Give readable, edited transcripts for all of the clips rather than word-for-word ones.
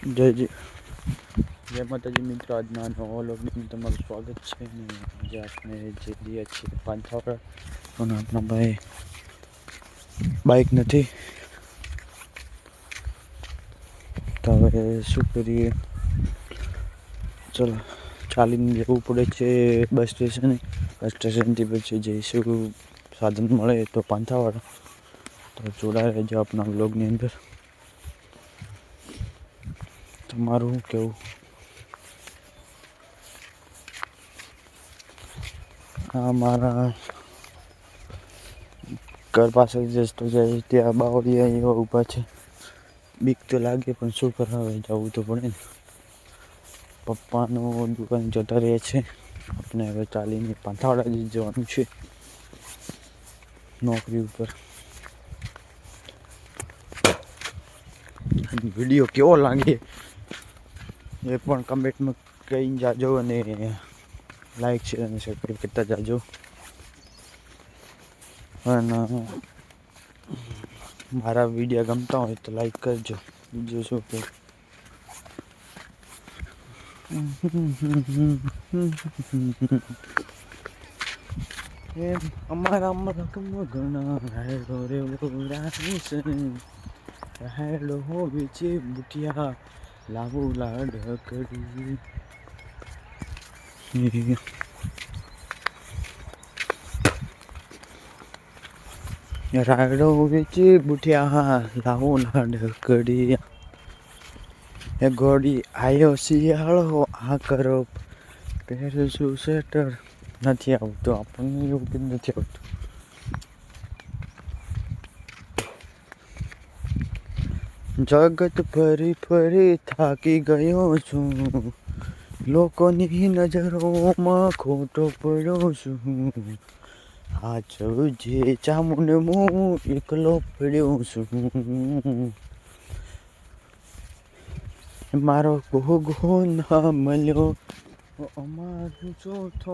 જય માતાજી મિત્રો, આજના નવા વ્લોગમાં તમારું સ્વાગત છે. અને આજે આપણે જે રહ્યા છીએ પાંથાવાડા, અને આપણા ભાઈ બાઇક નથી તો હવે શું કરીએ, ચલો ચાલીને જવું પડે છે બસ સ્ટેશને. બસ સ્ટેશનથી પછી જઈશું સાધન મળે તો પાંથાવાડા. તો જોડાઈ રહેજો આપણા વ્લોગની અંદર. તમારું શું કહેવું? આ મારા ઘર પાસે જસ્તો જાય ત્યાં બાવળિયા એવા ઊભા છે. બીક તો લાગે પણ શું કરાવે, જવું તો પડે ને. પપ્પાનું દુકાન જતા રહે છે. આપણે હવે ચાલીને પાંથાવાડા જવાનું છે નોકરી ઉપર. વિડીયો કેવો લાગે એ પણ કમેન્ટમાં કહીને જાજો, અને લાઈક શેર અને સબસ્ક્રાઈબ કરતા જાજો. અને મારા વિડીયો ગમતા હોય તો લાઈક કરજો. બીજું શું કે અમારા ઘણા રાયડો રે રાયડો હોવે છે બુટિયા, લાવો લાડ કરી. રાયડો વેચે બુટિયા, લાવો લાડ કરી. એ ઘોડી આયો શિયાળો, આ કરો પહેરશું સ્વેટર. નથી આવતું, આપણને એવું કંઈ નથી આવતું. જગત ફરી ફરી થાકી ગયો છું, લોકોની નજરોમાં ખોટો પડ્યો છું. આ જે ચામુંડ હું એકલો પડ્યો છું. મારો ગોગો ના મળ્યો, અમારું ચોથો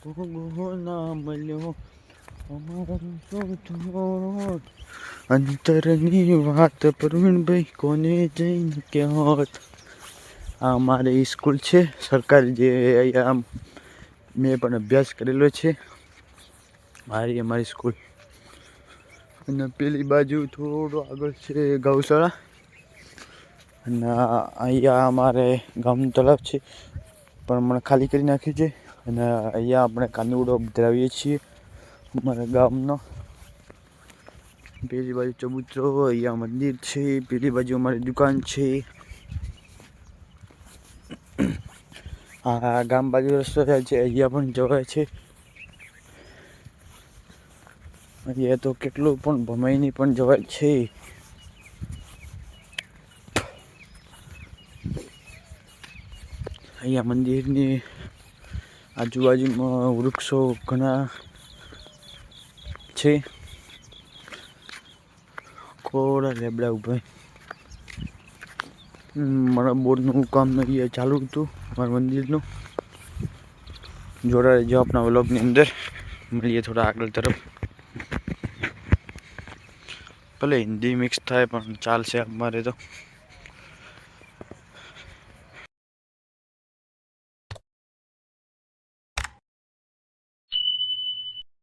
ગોગો ના મળ્યો, અમારું ચોથો. અંતરની વાત પ્રવીણભાઈ કોને જઈને કહેવત. આ અમારી સ્કૂલ છે સરકારી, જે અહીંયા મેં પણ અભ્યાસ કરેલો છે. અમારી સ્કૂલ. અને પેલી બાજુ થોડું આગળ છે ગૌશાળા. અને અહીંયા અમારે ગામનું તળાવ છે, પણ મને ખાલી કરી નાખ્યું છે. અને અહીંયા આપણે કાનુડો ધરાવીએ છીએ અમારા ગામનો. પેલી બાજુ ચબૂતરો, અહીંયા મંદિર છે, પેલી બાજુ અમારી દુકાન છે. આ ગામ બાજુ રસ્તો થાય છે, અહીંયા પણ જવાય છે. અહીંયા તો કેટલું પણ ભમાઈની પણ જવાય છે. અહીંયા મંદિરની આજુબાજુમાં વૃક્ષો ઘણા છે. કોરા લેબડા ઉભા. મારા બોર્ડનું કામ અહીંયા ચાલુ હતું, મારા મંદિરનું. જોડા રહેજો આપણા વ્લોગની અંદર. મળીએ થોડા આગળ તરફ. ભલે હિન્દી મિક્સ થાય પણ ચાલશે અમારે તો.